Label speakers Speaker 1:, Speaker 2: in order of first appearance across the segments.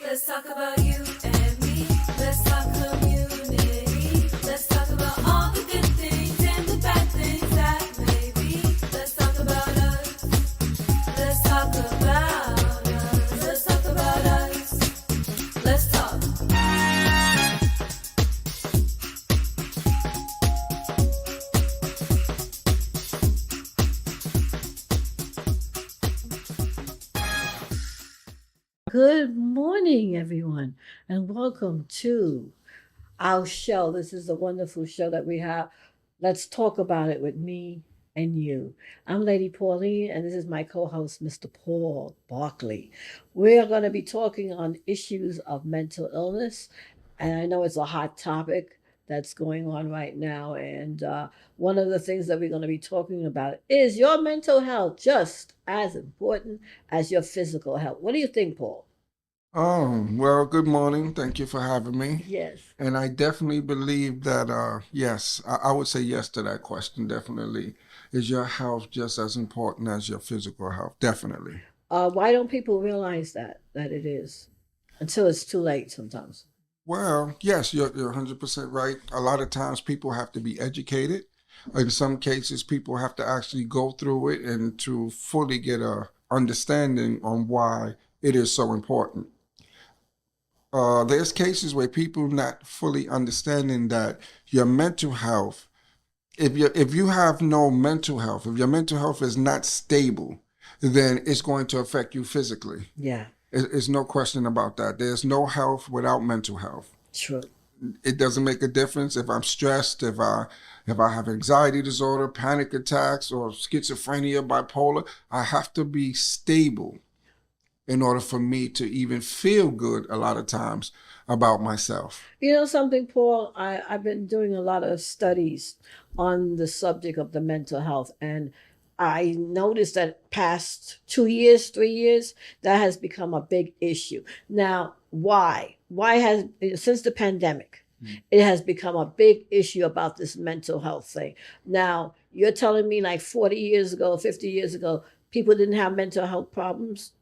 Speaker 1: Let's talk about you and me. Let's talk community. Let's talk about all the good things and the bad things that may be. Let's talk about us. Let's talk about us. Let's talk about us. Let's talk.
Speaker 2: Good morning, everyone, and welcome to our show. This is a wonderful show that we have. Let's talk about it with me and you. I'm Lady Pauline, and this is my co host, Mr. Paul Barkley. We are going to be talking on issues of mental illness, and I know it's a hot topic that's going on right now. And one of the things that we're going to be talking about is your mental health just as important as your physical health. What do you think, Paul?
Speaker 3: Well, good morning. Thank you for having me.
Speaker 2: Yes.
Speaker 3: And I definitely believe that, yes, I would say yes to that question, definitely. Is your health just as important as your physical health? Definitely.
Speaker 2: Why don't people realize that it is until it's too late sometimes?
Speaker 3: Well, yes, you're 100% right. A lot of times people have to be educated. In some cases, people have to actually go through it and to fully get a understanding on why it is so important. There's cases where people not fully understanding that your mental health, if you have no mental health, if your mental health is not stable, then it's going to affect you physically.
Speaker 2: Yeah,
Speaker 3: It's no question about that. There's no health without mental health.
Speaker 2: true.
Speaker 3: It doesn't make a difference if I'm stressed, if I have anxiety disorder, panic attacks, or schizophrenia, bipolar. I have to be stable in order for me to even feel good a lot of times about myself.
Speaker 2: You know something, Paul? I've been doing a lot of studies on the subject of the mental health, and I noticed that past 2 years, 3 years, that has become a big issue. Now, why? Why has since the pandemic, it has become a big issue about this mental health thing. Now, you're telling me like 40 years ago, 50 years ago, people didn't have mental health problems?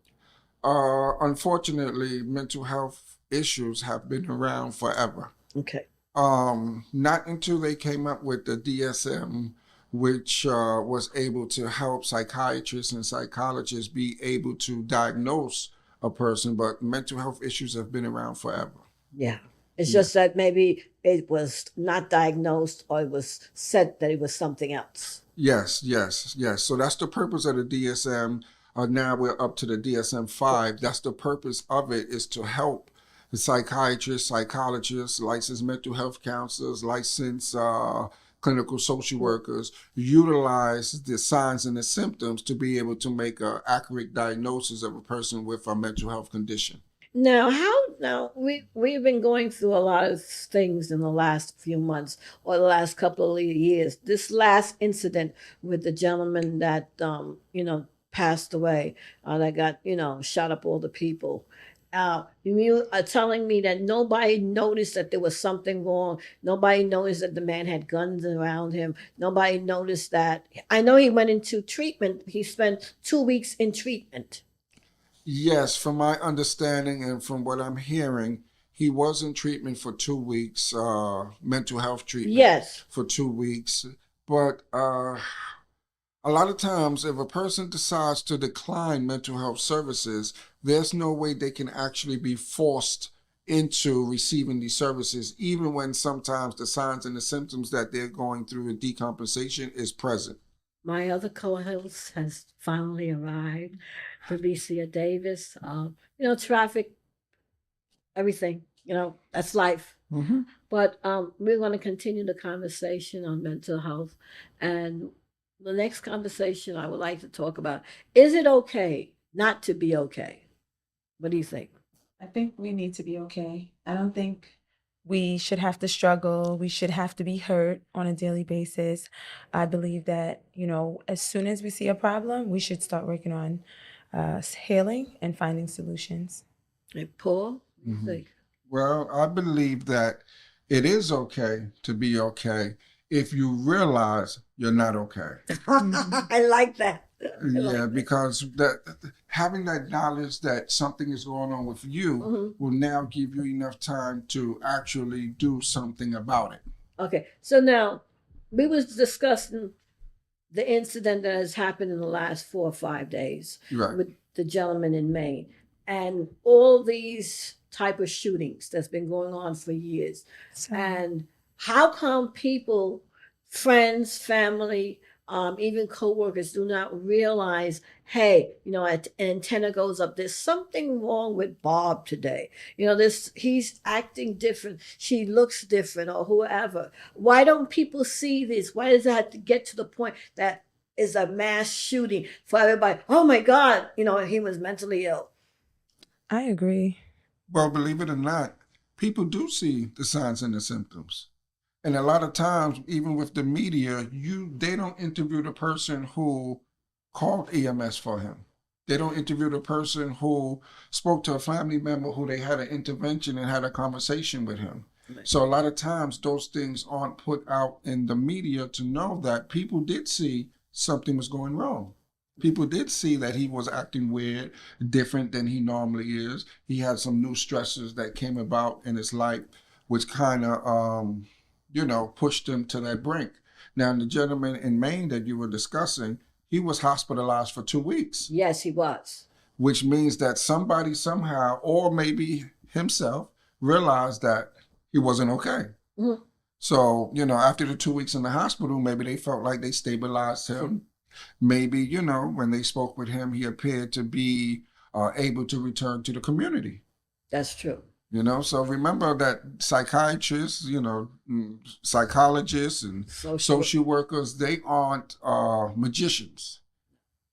Speaker 3: Unfortunately, mental health issues have been around forever.
Speaker 2: Okay.
Speaker 3: Not until they came up with the DSM, which was able to help psychiatrists and psychologists be able to diagnose a person, but mental health issues have been around forever.
Speaker 2: Yeah. It's
Speaker 3: Yeah.
Speaker 2: just that maybe it was not diagnosed or it was said that it was something else.
Speaker 3: Yes, yes, yes. So that's the purpose of the DSM. Now we're up to the DSM-5. That's the purpose of it, is to help the psychiatrists, psychologists, licensed mental health counselors, licensed clinical social workers utilize the signs and the symptoms to be able to make an accurate diagnosis of a person with a mental health condition.
Speaker 2: Now we've been going through a lot of things in the last few months or the last couple of years. This last incident with the gentleman that passed away, that got shot up all the people. You are telling me that nobody noticed that there was something wrong. Nobody noticed that the man had guns around him. Nobody noticed that. I know he went into treatment. He spent 2 weeks in treatment.
Speaker 3: Yes, from my understanding and from what I'm hearing, he was in treatment for 2 weeks, mental health treatment
Speaker 2: Yes.
Speaker 3: for 2 weeks. But a lot of times, if a person decides to decline mental health services, there's no way they can actually be forced into receiving these services, even when sometimes the signs and the symptoms that they're going through in decompensation is present.
Speaker 2: My other co-host has finally arrived, Felicia Davis. Traffic, everything, that's life.
Speaker 3: hmm
Speaker 2: But we're going to continue the conversation on mental health. And the next conversation I would like to talk about, is it okay not to be okay? What do you think?
Speaker 4: I think we need to be okay. I don't think we should have to struggle. We should have to be hurt on a daily basis. I believe that, as soon as we see a problem, we should start working on healing and finding solutions.
Speaker 2: Hey, Paul, what do you
Speaker 3: hmm
Speaker 2: think?
Speaker 3: Well, I believe that it is okay to be okay if you realize you're not okay.
Speaker 2: I like that.
Speaker 3: Yeah, because that having that knowledge that something is going on with you
Speaker 2: Mhm.
Speaker 3: will now give you enough time to actually do something about it.
Speaker 2: Okay, so now we was discussing the incident that has happened in the last 4 or 5 days
Speaker 3: Right.
Speaker 2: with the gentleman in Maine, and all these type of shootings that's been going on for years.
Speaker 4: So,
Speaker 2: And how come people, friends, family, even coworkers, do not realize, hey, an antenna goes up. There's something wrong with Bob today. He's acting different. She looks different, or whoever. Why don't people see this? Why does it have to get to the point that is a mass shooting for everybody? Oh my God, he was mentally ill.
Speaker 4: I agree.
Speaker 3: Well, believe it or not, people do see the signs and the symptoms. And a lot of times, even with the media, they don't interview the person who called EMS for him. They don't interview the person who spoke to a family member who they had an intervention and had a conversation with him.
Speaker 2: Right.
Speaker 3: So a lot of times those things aren't put out in the media to know that people did see something was going wrong. People did see that he was acting weird, different than he normally is. He had some new stresses that came about in his life, which kind of pushed him to that brink. Now, the gentleman in Maine that you were discussing, he was hospitalized for 2 weeks,
Speaker 2: Yes, he was.
Speaker 3: which means that somebody somehow, or maybe himself, realized that he wasn't okay.
Speaker 2: Mhm.
Speaker 3: So, after the 2 weeks in the hospital, maybe they felt like they stabilized him. Maybe, when they spoke with him, he appeared to be able to return to the community.
Speaker 2: That's true.
Speaker 3: So remember that psychiatrists, psychologists and social workers, they aren't magicians.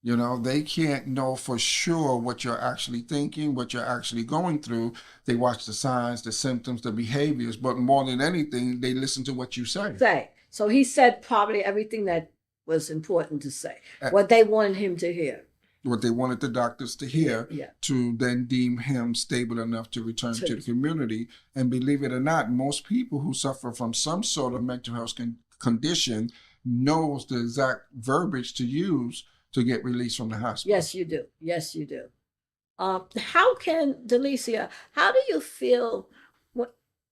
Speaker 3: They can't know for sure what you're actually thinking, what you're actually going through. They watch the signs, the symptoms, the behaviors, but more than anything, they listen to what you say.
Speaker 2: So he said probably everything that was important to say,
Speaker 3: Uh,
Speaker 2: what they wanted him to hear.
Speaker 3: What they wanted the doctors to hear
Speaker 2: Yeah.
Speaker 3: to then deem him stable enough to return to the community. And believe it or not, most people who suffer from some sort of mental health condition knows the exact verbiage to use to get released from the hospital.
Speaker 2: Yes, you do. Yes, you do. How can, Delicia, how do you feel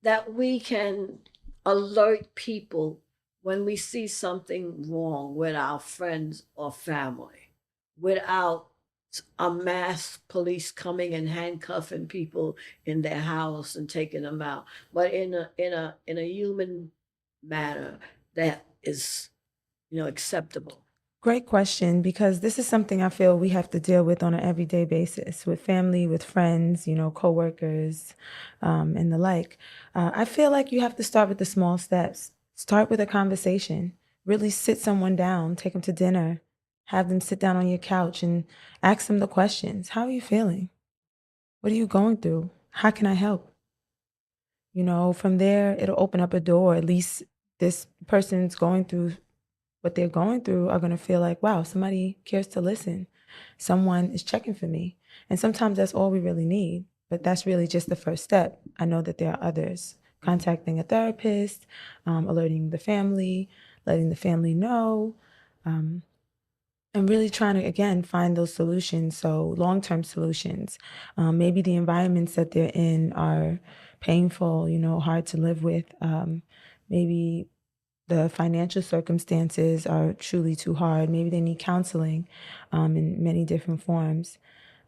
Speaker 2: that we can alert people when we see something wrong with our friends or family without a mass police coming and handcuffing people in their house and taking them out, but in a human manner that is acceptable?
Speaker 4: Great question, because this is something I feel we have to deal with on an everyday basis with family, with friends, coworkers, and the like. I feel like you have to start with the small steps. Start with a conversation. Really sit someone down, take them to dinner, have them sit down on your couch and ask them the questions. How are you feeling? What are you going through? How can I help? From there, it'll open up a door. At least this person's going through what they're going through are going to feel like, wow, somebody cares to listen. Someone is checking for me. And sometimes that's all we really need. But that's really just the first step. I know that there are others. Contacting a therapist, alerting the family, letting the family know, and really trying to, again, find those solutions. So long-term solutions. Maybe the environments that they're in are painful, hard to live with. Maybe the financial circumstances are truly too hard. Maybe they need counseling in many different forms.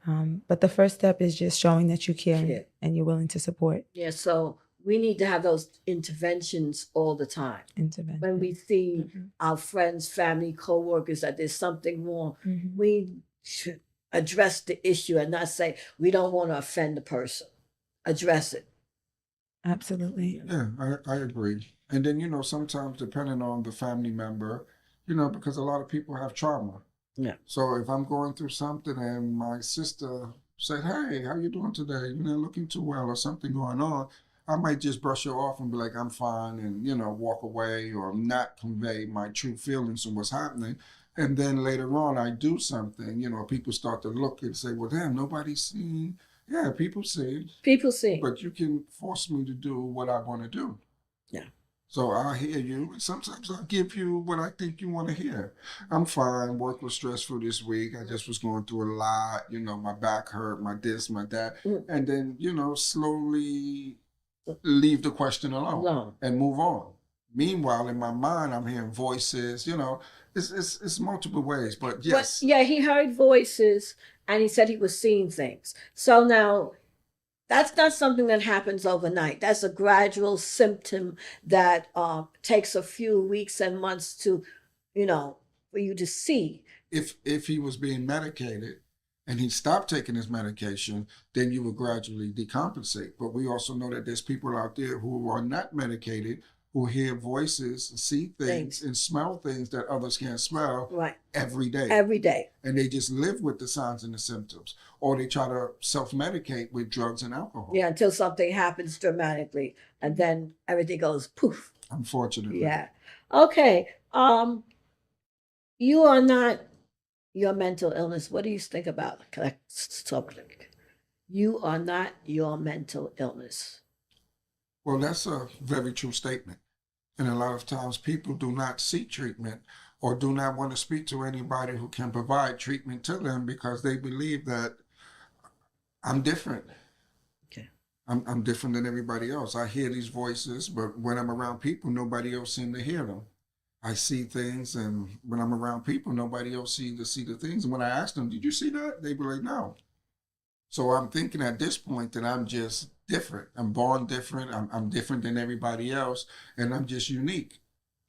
Speaker 4: But the first step is just showing that you care and you're willing to support.
Speaker 2: Yeah, so we need to have those interventions all the time.
Speaker 4: Intervention.
Speaker 2: When we see our friends, family, co-workers that there's something wrong, we should address the issue and not say, we don't want to offend the person. Address it.
Speaker 4: Absolutely.
Speaker 3: Yeah, I agree. And then, sometimes depending on the family member, because a lot of people have trauma.
Speaker 2: Yeah.
Speaker 3: So if I'm going through something and my sister said, hey, how you doing today? You're not looking too well or something going on, I might just brush her off and be like, I'm fine, and, walk away or not convey my true feelings of what's happening. And then later on, I do something, people start to look and say, well, damn, nobody's seen. Yeah, people see.
Speaker 2: People see.
Speaker 3: But you can force me to do what I want to do.
Speaker 2: Yeah.
Speaker 3: So I hear you. Sometimes I give you what I think you want to hear. I'm fine. Work was stressful this week. I just was going through a lot. You know, my back hurt, my this, my that.
Speaker 2: Mm.
Speaker 3: And then, you know, slowly leave the question alone
Speaker 2: No.
Speaker 3: and move on. Meanwhile, in my mind, I'm hearing voices. You know, it's multiple ways. But yes,
Speaker 2: But yeah, he heard voices and he said he was seeing things. So now that's not something that happens overnight. That's a gradual symptom that takes a few weeks and months to, you know, for you to see.
Speaker 3: if he was being medicated and he stopped taking his medication, then you would gradually decompensate. But we also know that there's people out there who are not medicated, who hear voices, see things, and smell things that others can't smell
Speaker 2: Right.
Speaker 3: every day.
Speaker 2: Every day.
Speaker 3: And they just live with the signs and the symptoms. Or they try to self-medicate with drugs and alcohol.
Speaker 2: Yeah, until something happens dramatically and then everything goes poof.
Speaker 3: Unfortunately.
Speaker 2: Yeah. Okay. You are not your mental illness. What do you think about that subject? You are not your mental illness.
Speaker 3: Well, that's a very true statement. And a lot of times people do not seek treatment or do not want to speak to anybody who can provide treatment to them because they believe that I'm different.
Speaker 2: Okay.
Speaker 3: I'm different than everybody else. I hear these voices, but when I'm around people, nobody else seems to hear them. I see things, and when I'm around people, nobody else seems to see the things. And when I ask them, did you see that? They be like, no. So I'm thinking at this point that I'm just different. I'm born different. I'm different than everybody else, and I'm just unique.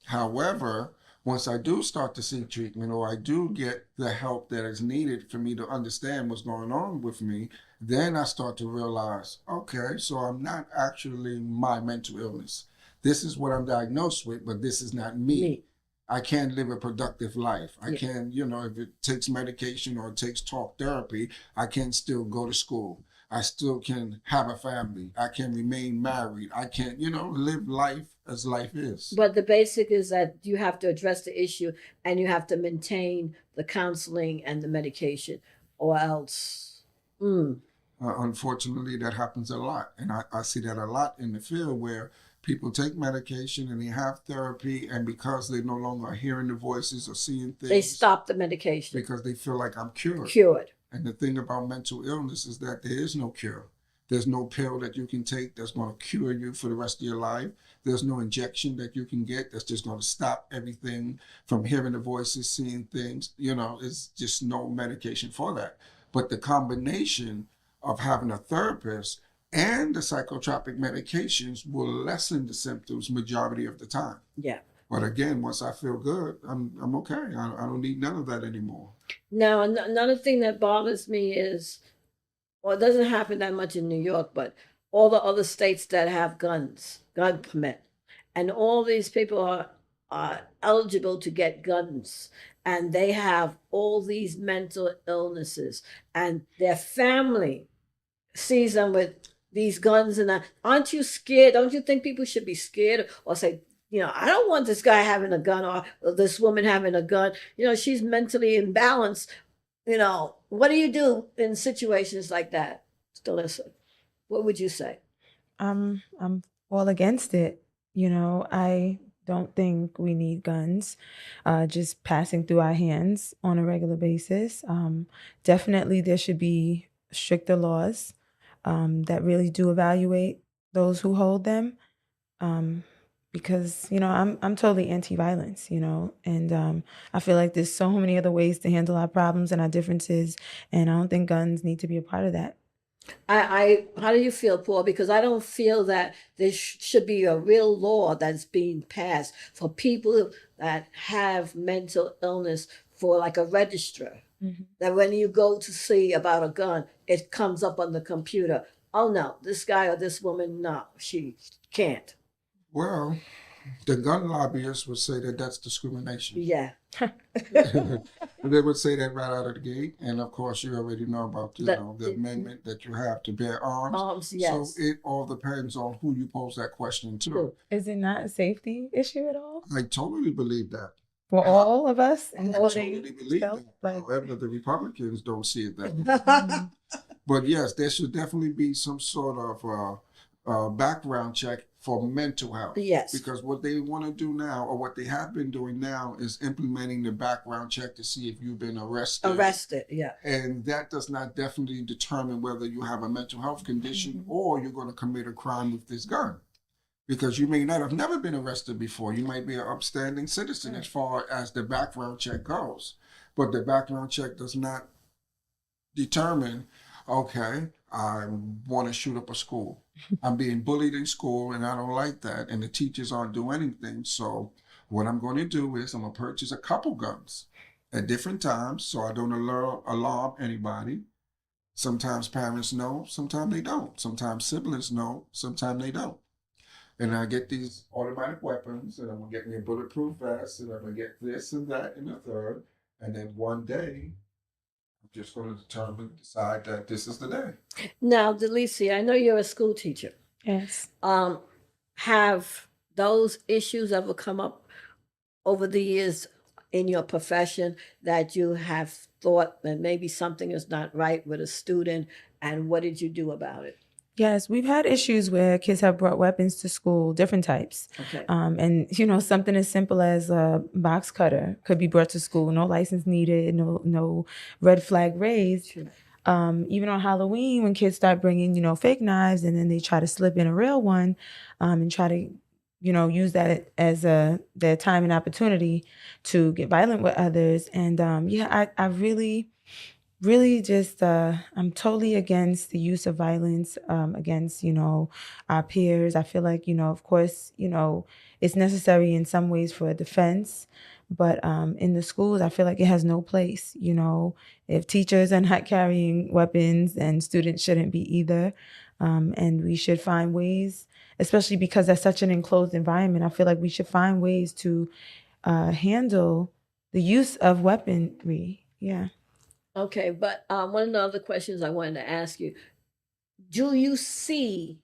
Speaker 3: However, once I do start to seek treatment or I do get the help that is needed for me to understand what's going on with me, then I start to realize, okay, so I'm not actually my mental illness. This is what I'm diagnosed with, but this is not me. I can't live a productive life. I can, you know, if it takes medication or it takes talk therapy, I can still go to school. I still can have a family. I can remain married. I can, you know, live life as life is.
Speaker 2: But the basic is that you have to address the issue and you have to maintain the counseling and the medication, or else.
Speaker 3: Unfortunately, that happens a lot. And I see that a lot in the field where people take medication and they have therapy, and because they no longer are hearing the voices or seeing things,
Speaker 2: They stop the medication.
Speaker 3: because they feel like I'm cured.
Speaker 2: Cured.
Speaker 3: And the thing about mental illness is that there is no cure. There's no pill that you can take that's going to cure you for the rest of your life. There's no injection that you can get that's just going to stop everything from hearing the voices, seeing things. You know, it's just no medication for that. But the combination of having a therapist and the psychotropic medications will lessen the symptoms majority of the time.
Speaker 2: Yeah.
Speaker 3: But again, once I feel good, I'm okay. I don't need none of that anymore.
Speaker 2: Now, another thing that bothers me is, well, it doesn't happen that much in New York, but all the other states that have guns, gun permit, and all these people are eligible to get guns, and they have all these mental illnesses, and their family sees them with these guns, and aren't you scared? Don't you think people should be scared or say, you know, I don't want this guy having a gun or this woman having a gun. You know, she's mentally imbalanced. You know, what do you do in situations like that? Stalissa, what would you say?
Speaker 4: I'm all against it. You know, I don't think we need guns just passing through our hands on a regular basis. Definitely there should be stricter laws that really do evaluate those who hold them. Because, you know, I'm totally anti-violence, you know, and I feel like there's so many other ways to handle our problems and our differences, and I don't think guns need to be a part of that.
Speaker 2: How do you feel, Paul? Because I don't feel that there should be a real law that's being passed for people that have mental illness, for like a registrar. That when you go to see about a gun, it comes up on the computer. Oh no, this guy or this woman, no, she can't.
Speaker 3: Well, the gun lobbyists would say that that's discrimination.
Speaker 2: Yeah.
Speaker 3: They would say that right out of the gate. And of course, you already know about the amendment that you have to bear arms.
Speaker 2: Arms, yes.
Speaker 3: So it all depends on who you pose that question to.
Speaker 2: True.
Speaker 4: Is it not a safety issue at all
Speaker 3: I totally believe that.
Speaker 4: for all of us?
Speaker 3: I totally believe that.
Speaker 4: Like,
Speaker 3: However, the Republicans don't see it that way. But yes, there should definitely be some sort of background check for mental health.
Speaker 2: Yes.
Speaker 3: Because what they want to do now, or what they have been doing now, is implementing the background check to see if you've been arrested.
Speaker 2: Yeah.
Speaker 3: And that does not definitely determine whether you have a mental health condition or you're going to commit a crime with this gun. Because you may not have never been arrested before. You might be an upstanding citizen as far as the background check goes. But the background check does not determine, okay, I want to shoot up a school. I'm being bullied in school and I don't like that. And the teachers aren't doing anything. So what I'm going to do is I'm going to purchase a couple guns at different times so I don't alarm anybody. Sometimes parents know, sometimes they don't. Sometimes siblings know, sometimes they don't. And I get these automatic weapons, and I'm going to get me a bulletproof vest, and I'm going to get this and that and the third. And then one day, I'm just going to decide that this is the day.
Speaker 2: Now, Delicia, I know you're a school teacher.
Speaker 4: Yes.
Speaker 2: Have those issues ever come up over the years in your profession that you have thought that maybe something is not right with a student, and what did you do about it?
Speaker 4: Yes, we've had issues where kids have brought weapons to school, different types.
Speaker 2: Okay.
Speaker 4: And something as simple as a box cutter could be brought to school, no license needed, no red flag raised.
Speaker 2: Sure.
Speaker 4: Even on Halloween, when kids start bringing, fake knives, and then they try to slip in a real one, and try to, use that as their time and opportunity to get violent with others. And I really just I'm totally against the use of violence against our peers. I feel like of course it's necessary in some ways for defense, but in the schools I feel like it has no place. If teachers are not carrying weapons, then students shouldn't be either, and we should find ways, especially because that's such an enclosed environment. I feel like we should find ways to handle the use of weaponry. Yeah.
Speaker 2: Okay, but one of the other questions I wanted to ask you, do you see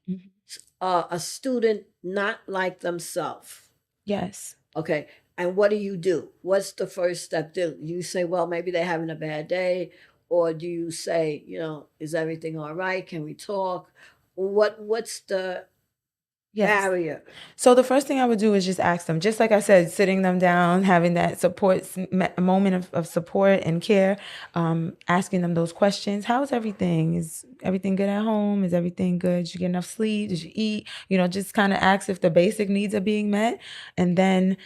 Speaker 2: a student not like themselves?
Speaker 4: Yes.
Speaker 2: Okay, and what do you do? What's the first step? Do you say, well, maybe they're having a bad day? Or do you say, is everything all right? Can we talk? What's the
Speaker 4: Yes.
Speaker 2: barrier?
Speaker 4: So the first thing I would do is just ask them, just like I said, sitting them down, having that moment of support and care, asking them those questions. How's everything? Is everything good at home? Is everything good? Did you get enough sleep? Did you eat? Just kind of ask if the basic needs are being met. And then,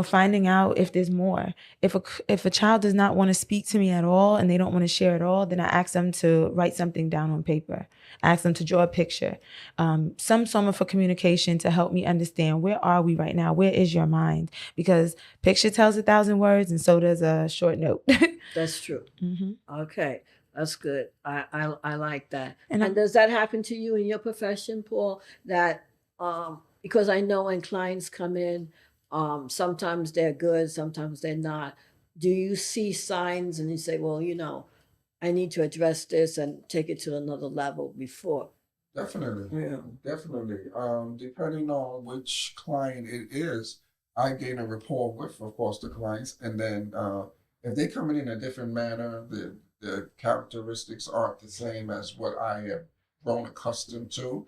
Speaker 4: finding out if there's more. If a child does not want to speak to me at all and they don't want to share at all, then I ask them to write something down on paper. Ask them to draw a picture, some form of communication to help me understand, where are we right now? Where is your mind? Because picture tells 1,000 words, and so does a short note.
Speaker 2: That's true.
Speaker 4: Mm-hmm.
Speaker 2: Okay, that's good. I like that.
Speaker 4: And
Speaker 2: And does that happen to you in your profession, Paul? That because I know when clients come in, sometimes they're good, sometimes they're not. Do you see signs and you say, well, I need to address this and take it to another level before?
Speaker 3: Definitely.
Speaker 2: Yeah.
Speaker 3: Definitely. Depending on which client it is, I gain a rapport with, of course, the clients. And then if they come in a different manner, the characteristics aren't the same as what I have grown accustomed to,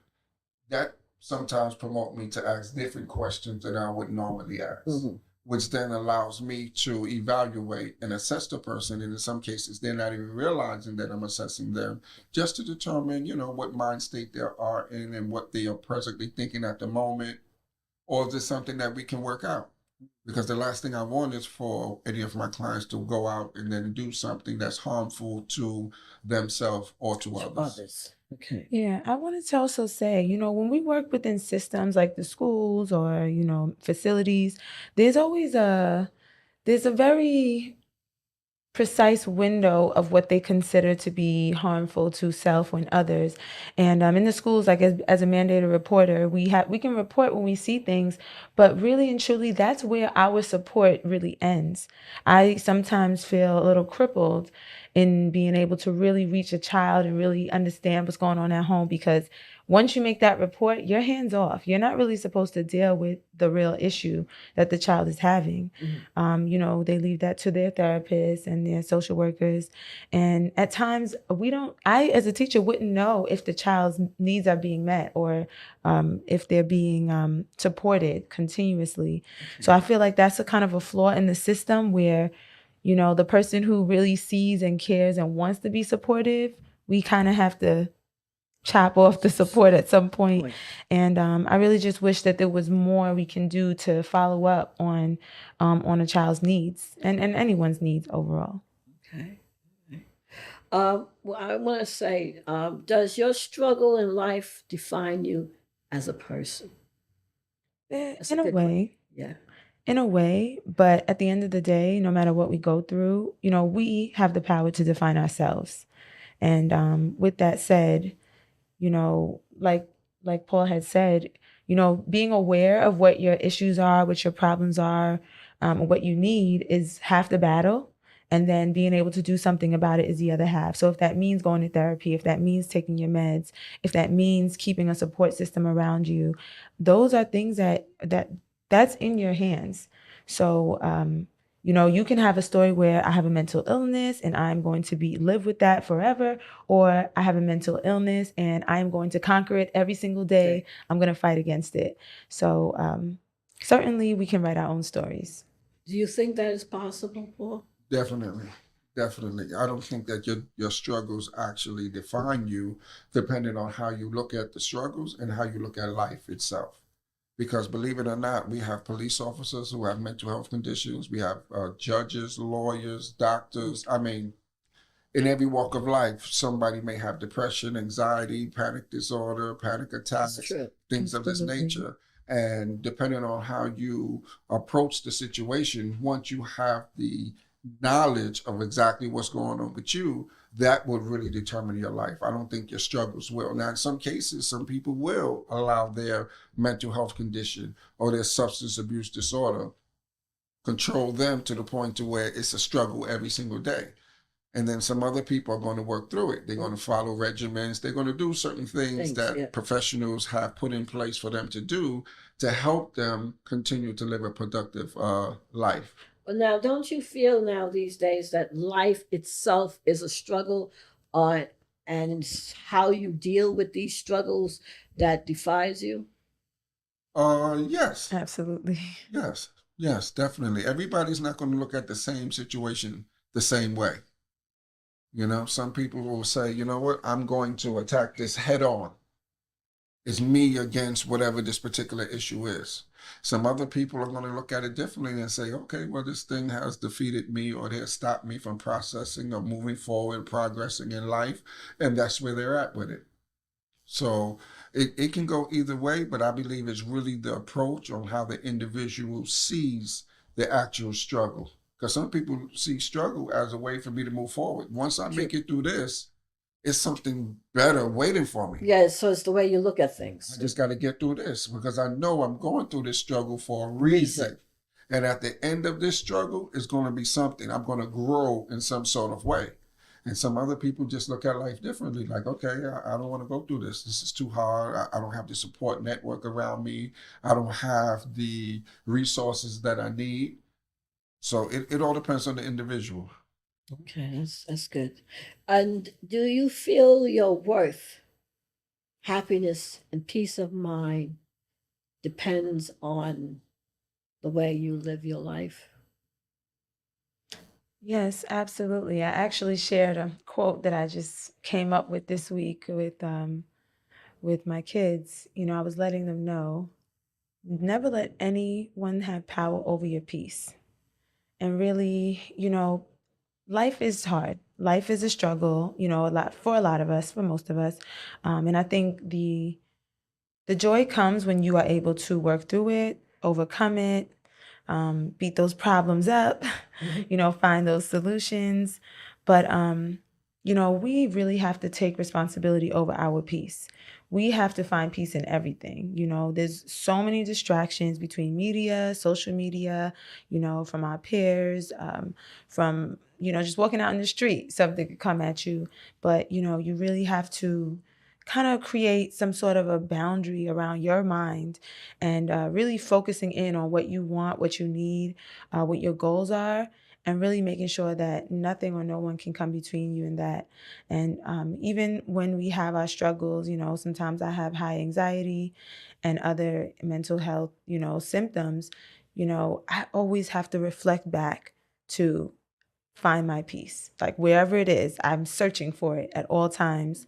Speaker 3: that sometimes promote me to ask different questions than I would normally ask, which then allows me to evaluate and assess the person. And in some cases, they're not even realizing that I'm assessing them, just to determine, what mind state they are in and what they are presently thinking at the moment, or is this something that we can work out? Because the last thing I want is for any of my clients to go out and then do something that's harmful to themselves or to others.
Speaker 2: Okay.
Speaker 4: Yeah, I wanted to also say, when we work within systems like the schools or, facilities, there's always there's a very precise window of what they consider to be harmful to self and others. And in the schools, like as a mandated reporter, we can report when we see things, but really and truly, that's where our support really ends. I sometimes feel a little crippled in being able to really reach a child and really understand what's going on at home, because once you make that report, you're hands off. You're not really supposed to deal with the real issue that the child is having. You know, they leave that to their therapists and their social workers. And at times I, as a teacher, wouldn't know if the child's needs are being met or if they're being supported continuously. So I feel like that's a kind of a flaw in the system where, you know, the person who really sees and cares and wants to be supportive, we kind of have to chop off the support at some point. And I really just wish that there was more we can do to follow up on a child's needs and anyone's needs overall.
Speaker 2: Okay. Well, I want to say, does your struggle in life define you as a person? That's
Speaker 4: In a
Speaker 2: good
Speaker 4: way.
Speaker 2: Yeah.
Speaker 4: In a way, but at the end of the day, no matter what we go through, you know, we have the power to define ourselves. And with that said, you know, like Paul had said, you know, being aware of what your issues are, what your problems are, what you need is half the battle. And then being able to do something about it is the other half. So if that means going to therapy, if that means taking your meds, if that means keeping a support system around you, those are things that's in your hands. So, you know, you can have a story where I have a mental illness and I'm going to live with that forever, or I have a mental illness and I'm going to conquer it every single day. I'm going to fight against it. So certainly we can write our own stories.
Speaker 2: Do you think that is possible, Paul?
Speaker 3: Definitely. I don't think that your struggles actually define you, depending on how you look at the struggles and how you look at life itself. Because believe it or not, we have police officers who have mental health conditions. We have judges, lawyers, doctors. I mean, in every walk of life, somebody may have depression, anxiety, panic disorder, panic attacks, things of this nature. And depending on how you approach the situation, once you have the knowledge of exactly what's going on with you, that would really determine your life. I don't think your struggles will. Now, in some cases, some people will allow their mental health condition or their substance abuse disorder control them to the point to where it's a struggle every single day. And then some other people are going to work through it. They're going to follow regimens. They're going to do certain things that professionals have put in place for them to do to help them continue to live a productive life.
Speaker 2: Well, now, don't you feel now these days that life itself is a struggle, and it's how you deal with these struggles that defines you?
Speaker 3: Yes.
Speaker 4: Absolutely.
Speaker 3: Yes, definitely. Everybody's not going to look at the same situation the same way. You know, some people will say, you know what, I'm going to attack this head on. It's me against whatever this particular issue is. Some other people are going to look at it differently and say, okay, well, this thing has defeated me or it has stopped me from processing or moving forward, progressing in life. And that's where they're at with it. So it can go either way, but I believe it's really the approach on how the individual sees the actual struggle. Because some people see struggle as a way for me to move forward. Once I make it through this, it's something better waiting for me.
Speaker 2: Yeah, so it's the way you look at things.
Speaker 3: I just got to get through this because I know I'm going through this struggle for a reason. And at the end of this struggle, it's going to be something. I'm going to grow in some sort of way. And some other people just look at life differently. Like, okay, I don't want to go through this. This is too hard. I don't have the support network around me. I don't have the resources that I need. So it all depends on the individual.
Speaker 2: Okay, that's good. And do you feel your worth, happiness, and peace of mind depends on the way you live your life?
Speaker 4: Yes, absolutely. I actually shared a quote that I just came up with this week with my kids. You know, I was letting them know, never let anyone have power over your peace. And really, you know, life is hard. Life is a struggle, you know, for a lot of us, for most of us. And I think the joy comes when you are able to work through it, overcome it, beat those problems up, you know, find those solutions. But, you know, we really have to take responsibility over our peace. We have to find peace in everything. You know, there's so many distractions between media, social media, you know, from our peers, from, you know, just walking out in the street, something could come at you. But, you know, you really have to kind of create some sort of a boundary around your mind and really focusing in on what you want, what you need, what your goals are, and really making sure that nothing or no one can come between you and that. And even when we have our struggles, sometimes I have high anxiety and other mental health, symptoms, I always have to reflect back to find my peace. Like wherever it is, I'm searching for it at all times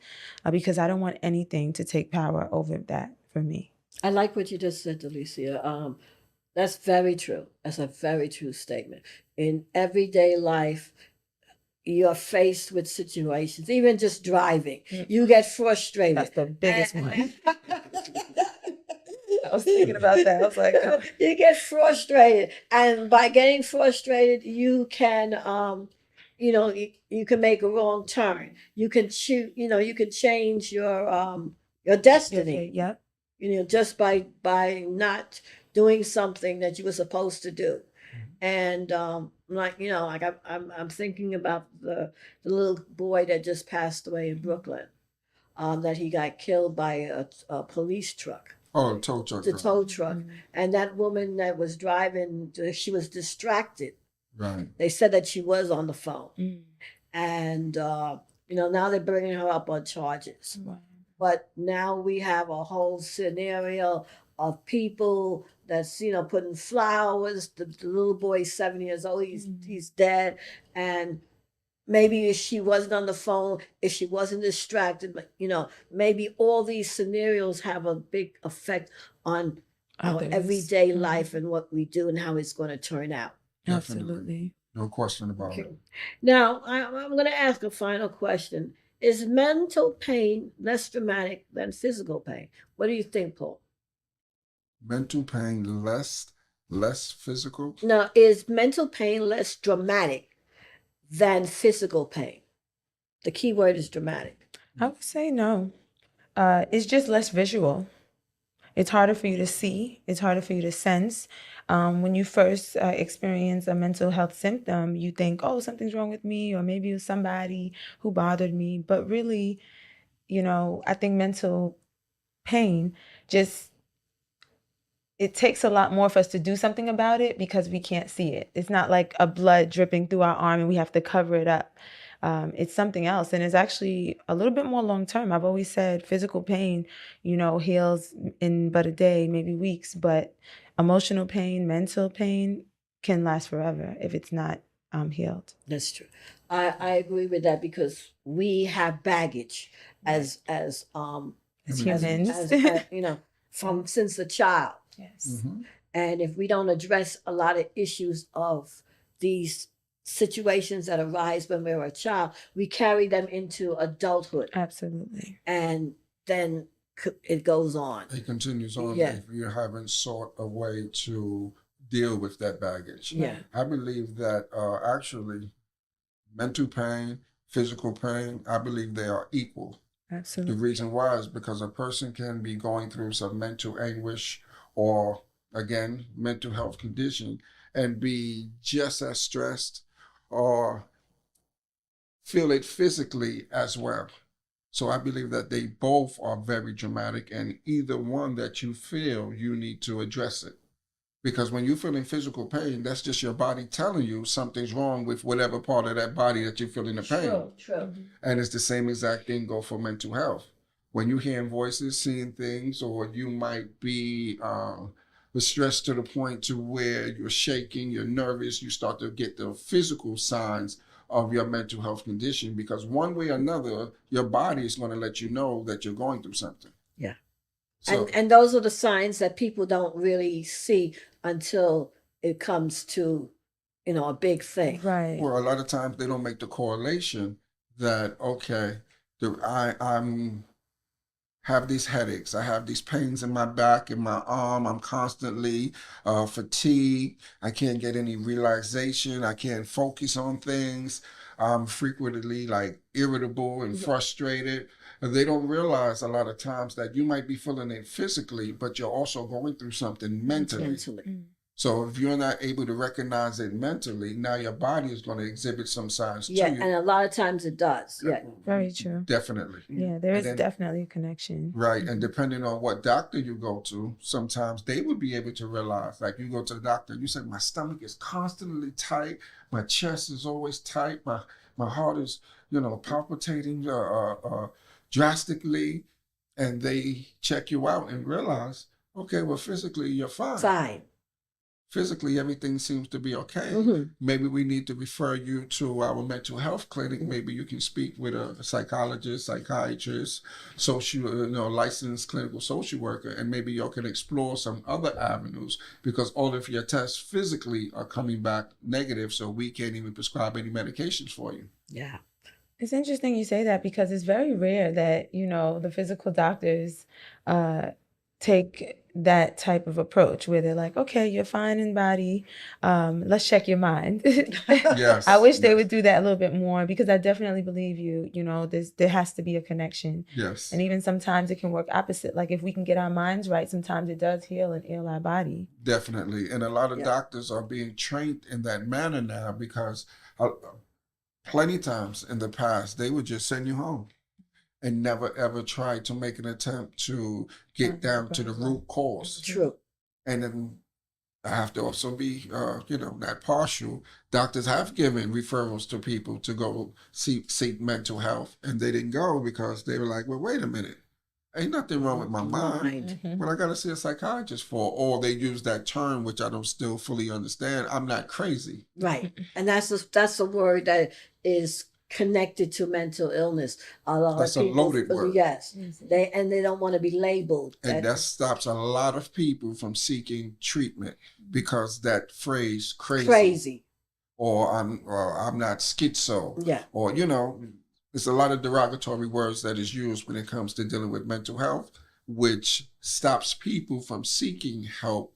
Speaker 4: because I don't want anything to take power over that for me.
Speaker 2: I like what you just said, Delicia. That's very true. That's a very true statement. In everyday life, you're faced with situations, even just driving, you get frustrated.
Speaker 4: That's the biggest one. I was thinking about that. I was like, oh.
Speaker 2: You get frustrated, and by getting frustrated, you can, you can make a wrong turn. You can shoot. You can change your destiny.
Speaker 4: Yep.
Speaker 2: Just by not doing something that you were supposed to do, and I'm thinking about the little boy that just passed away in Brooklyn, that he got killed by a police truck.
Speaker 3: Oh, the tow truck.
Speaker 2: The tow truck.
Speaker 4: Mm-hmm.
Speaker 2: And that woman that was driving, she was distracted.
Speaker 3: Right.
Speaker 2: They said that she was on the phone.
Speaker 4: Mm.
Speaker 2: And, now they're bringing her up on charges.
Speaker 4: Wow.
Speaker 2: But now we have a whole scenario of people that's, putting flowers. The little boy's 7 years old. He's dead. And maybe if she wasn't on the phone, if she wasn't distracted, but maybe all these scenarios have a big effect on our
Speaker 4: Others.
Speaker 2: everyday life and what we do and how it's going to turn out.
Speaker 4: Absolutely.
Speaker 3: No question about it.
Speaker 2: Now, I'm going to ask a final question. Is mental pain less dramatic than physical pain? What do you think, Paul?
Speaker 3: Mental pain less physical?
Speaker 2: Now, is mental pain less dramatic than physical pain? The key word is dramatic.
Speaker 4: I would say no. It's just less visual. It's harder for you to see. It's harder for you to sense. When you first experience a mental health symptom, you think, oh, something's wrong with me, or maybe it was somebody who bothered me. But really, I think mental pain it takes a lot more for us to do something about it because we can't see it. It's not like a blood dripping through our arm and we have to cover it up. It's something else. And it's actually a little bit more long term. I've always said physical pain, heals in but a day, maybe weeks. But emotional pain, mental pain can last forever if it's not healed.
Speaker 2: That's true. I agree with that because we have baggage as
Speaker 4: humans.
Speaker 2: From since a child.
Speaker 4: Yes.
Speaker 3: Mm-hmm.
Speaker 2: And if we don't address a lot of issues of these situations that arise when we're a child, we carry them into adulthood.
Speaker 4: Absolutely.
Speaker 2: And then it goes on.
Speaker 3: It continues on
Speaker 2: Yeah.
Speaker 3: if you haven't sought a way to deal with that baggage.
Speaker 2: Yeah.
Speaker 3: I believe that actually mental pain, physical pain, I believe they are equal.
Speaker 4: Absolutely.
Speaker 3: The reason why is because a person can be going through some mental anguish or, again, mental health condition and be just as stressed or feel it physically as well. So I believe that they both are very dramatic, and either one that you feel, you need to address it. Because when you're feeling physical pain, that's just your body telling you something's wrong with whatever part of that body that you're feeling the pain.
Speaker 2: True.
Speaker 3: And it's the same exact thing go for mental health. When you're hearing voices, seeing things, or you might be stressed to the point to where you're shaking, you're nervous, you start to get the physical signs of your mental health condition, because one way or another, your body is going to let you know that you're going through something.
Speaker 2: Yeah.
Speaker 3: So,
Speaker 2: And those are the signs that people don't really see until it comes to, a big thing.
Speaker 4: Right.
Speaker 3: well, a lot of times they don't make the correlation that, okay, I'm have these headaches, I have these pains in my back, in my arm, I'm constantly fatigued, I can't get any relaxation, I can't focus on things, I'm frequently like irritable and frustrated. And they don't realize a lot of times that you might be feeling it physically, but you're also going through something mentally.
Speaker 2: Mentally.
Speaker 3: So if you're not able to recognize it mentally, now your body is going to exhibit some signs
Speaker 2: Yeah,
Speaker 3: to you.
Speaker 2: and a lot of times it does. Yeah.
Speaker 4: Very true.
Speaker 3: Definitely.
Speaker 4: Yeah, there
Speaker 3: And
Speaker 4: is
Speaker 3: then-
Speaker 4: definitely a connection.
Speaker 3: Right. And depending on what doctor you go to, sometimes they would be able to realize, like you go to the doctor, you say, my stomach is constantly tight, my chest is always tight, my heart is, palpitating drastically. And they check you out and realize, okay, well, physically you're fine.
Speaker 2: Fine.
Speaker 3: Physically, everything seems to be okay.
Speaker 2: Mhm.
Speaker 3: Maybe we need to refer you to our mental health clinic. Maybe you can speak with a psychologist, psychiatrist, licensed clinical social worker, and maybe you can explore some other avenues because all of your tests physically are coming back negative, so we can't even prescribe any medications for you.
Speaker 2: Yeah.
Speaker 4: It's interesting you say that because it's very rare that, the physical doctors take that type of approach where they're like, okay, you're fine in body. Let's check your mind.
Speaker 3: Yes.
Speaker 4: I wish they
Speaker 3: yes,
Speaker 4: would do that a little bit more because I definitely believe there has to be a connection.
Speaker 3: Yes.
Speaker 4: And even sometimes it can work opposite. Like if we can get our minds right, sometimes it does heal and heal our body.
Speaker 3: Definitely. And a lot of
Speaker 2: Yeah.
Speaker 3: doctors are being trained in that manner now because plenty times in the past, they would just send you home and never ever try to make an attempt to get down to the root cause.
Speaker 2: True.
Speaker 3: And then I have to also be, not partial. Doctors have given referrals to people to go seek mental health, and they didn't go because they were like, well, wait a minute. Ain't nothing wrong with my mind.
Speaker 4: Mhm.
Speaker 3: What I got to see a psychiatrist for? Or they use that term, which I don't still fully understand. I'm not crazy.
Speaker 2: Right. And that's a word that is connected to mental illness. A lot
Speaker 3: That's
Speaker 2: of
Speaker 3: a
Speaker 2: people,
Speaker 3: loaded word.
Speaker 2: Yes.
Speaker 4: Yes.
Speaker 2: They don't want to be labeled.
Speaker 3: And that stops a lot of people from seeking treatment because that phrase crazy. Or I'm not schizo.
Speaker 2: Yeah.
Speaker 3: Or, there's a lot of derogatory words that is used when it comes to dealing with mental health, which stops people from seeking help,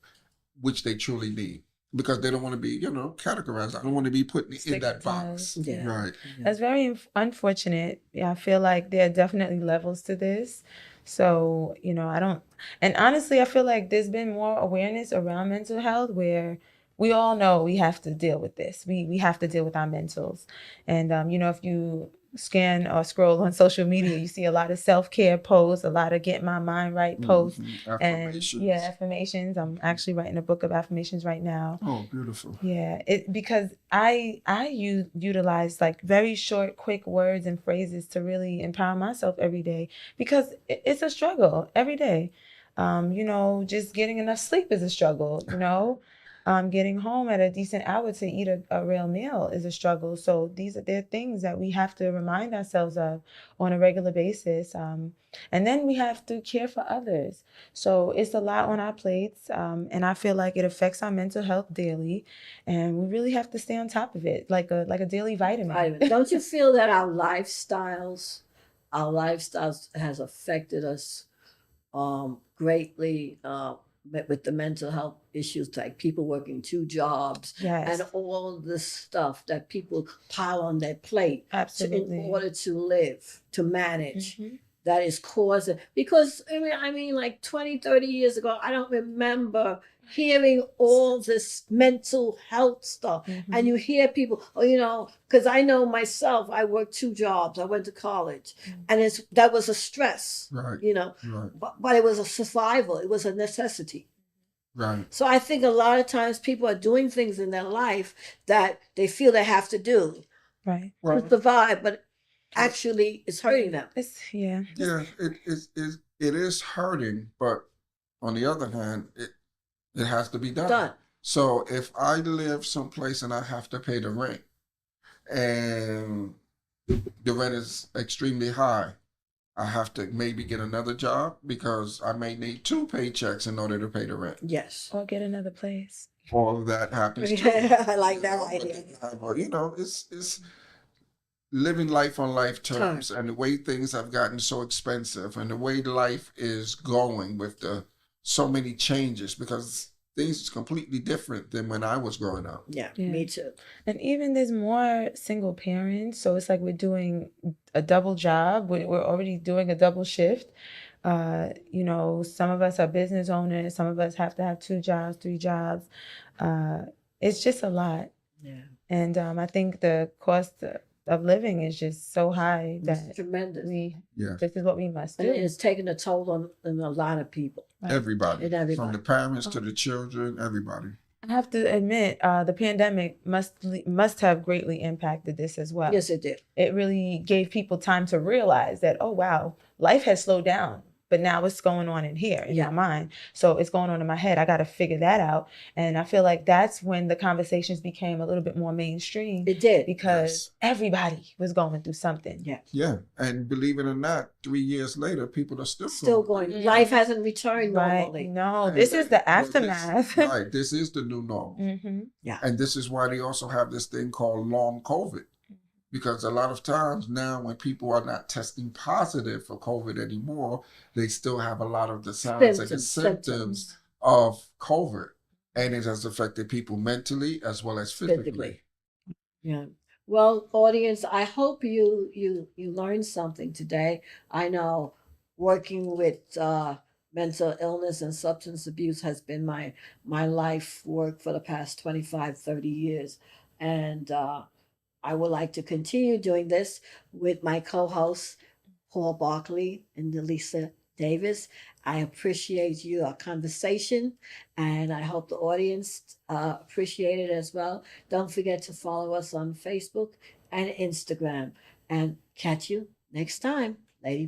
Speaker 3: which they truly need. Because they don't want to be, categorized. I don't want to be put in that box.
Speaker 2: Yeah.
Speaker 3: Right.
Speaker 4: That's very unfortunate. Yeah, I feel like there are definitely levels to this. So, and honestly, I feel like there's been more awareness around mental health where we all know we have to deal with this. We have to deal with our mentals. And, if you scan or scroll on social media, you see a lot of self-care posts, a lot of get my mind right posts.
Speaker 3: Mhm.
Speaker 4: And
Speaker 3: Affirmations.
Speaker 4: affirmations. I'm actually writing a book of affirmations right now.
Speaker 3: Oh, beautiful.
Speaker 4: Yeah, because I utilize like very short, quick words and phrases to really empower myself every day because it's a struggle every day. Just getting enough sleep is a struggle. Getting home at a decent hour to eat a real meal is a struggle. So they're things that we have to remind ourselves of on a regular basis. And then we have to care for others. So it's a lot on our plates. And I feel like it affects our mental health daily. And we really have to stay on top of it, like a daily vitamin.
Speaker 2: Don't you feel that our lifestyles has affected us greatly with the mental health issues, like people working 2 jobs
Speaker 4: Yes,
Speaker 2: and all this stuff that people pile on their plate
Speaker 4: absolutely.
Speaker 2: in order to live, to manage.
Speaker 4: Mhm.
Speaker 2: That is causing, because I mean like 20, 30 years ago, I don't remember hearing all this mental health stuff.
Speaker 4: Mhm.
Speaker 2: And you hear people, because I know myself, I worked 2 jobs, I went to college, and that was a stress,
Speaker 3: Right. Right.
Speaker 2: but it was a survival, it was a necessity.
Speaker 3: Right.
Speaker 2: So I think a lot of times people are doing things in their life that they feel they have to do
Speaker 4: Right.
Speaker 2: to survive, but actually it's hurting them.
Speaker 3: Yeah, it is hurting, but on the other hand, it has to be done.
Speaker 2: Done.
Speaker 3: So if I live someplace and I have to pay the rent, and the rent is extremely high, I have to maybe get another job because I may need 2 paychecks in order to pay the rent.
Speaker 2: Yes.
Speaker 4: Or get another place.
Speaker 3: All of that happens too.
Speaker 2: I like that idea.
Speaker 3: Well, it's living life on life terms, and the way things have gotten so expensive, and the way life is going with so many changes, because things is completely different than when I was growing up.
Speaker 2: Yeah,
Speaker 4: Yeah.
Speaker 2: me too.
Speaker 4: And even there's more single parents. So it's like we're doing a double job. We're already doing a double shift. You know, some of us are business owners. Some of us have to have 2 jobs, 3 jobs. It's just a lot.
Speaker 2: Yeah.
Speaker 4: And I think the cost of living is just so high
Speaker 2: It's
Speaker 4: that
Speaker 2: tremendous.
Speaker 3: Yeah.
Speaker 4: this is what we must
Speaker 2: And
Speaker 4: do.
Speaker 2: it's taking a toll on a lot of people.
Speaker 4: Right.
Speaker 3: Everybody,
Speaker 2: And everybody.
Speaker 3: from the parents to the children, everybody.
Speaker 4: I have to admit, the pandemic must have greatly impacted this as well.
Speaker 2: Yes, it did.
Speaker 4: It really gave people time to realize that, oh wow, life has slowed down, but now what's going on in here in
Speaker 2: Yeah.
Speaker 4: my mind? So it's going on in my head. I got to figure that out. And I feel like that's when the conversations became a little bit more mainstream
Speaker 2: It did.
Speaker 4: because everybody was going through something.
Speaker 2: Yeah.
Speaker 3: Yeah, and believe it or not, 3 years later, people are still
Speaker 2: Still
Speaker 3: going.
Speaker 2: going.
Speaker 4: Mhm.
Speaker 2: Life hasn't returned
Speaker 4: Right?
Speaker 2: normally.
Speaker 4: No,
Speaker 3: And
Speaker 4: this is the
Speaker 3: well, this-
Speaker 4: aftermath.
Speaker 3: right, this is the new normal.
Speaker 4: hmm
Speaker 3: And this is why they also have this thing called long COVID. Because a lot of times now, when people are not testing positive for COVID anymore, they still have a lot of the signs and the symptoms of COVID. And it has affected people mentally as well as physically.
Speaker 2: Yeah. Well, audience, I hope you learned something today. I know working with mental illness and substance abuse has been my life work for the past 25, 30 years. And I would like to continue doing this with my co-hosts, Paul Barkley and Delisa Davis. I appreciate your conversation, and I hope the audience appreciate it as well. Don't forget to follow us on Facebook and Instagram, and catch you next time, Lady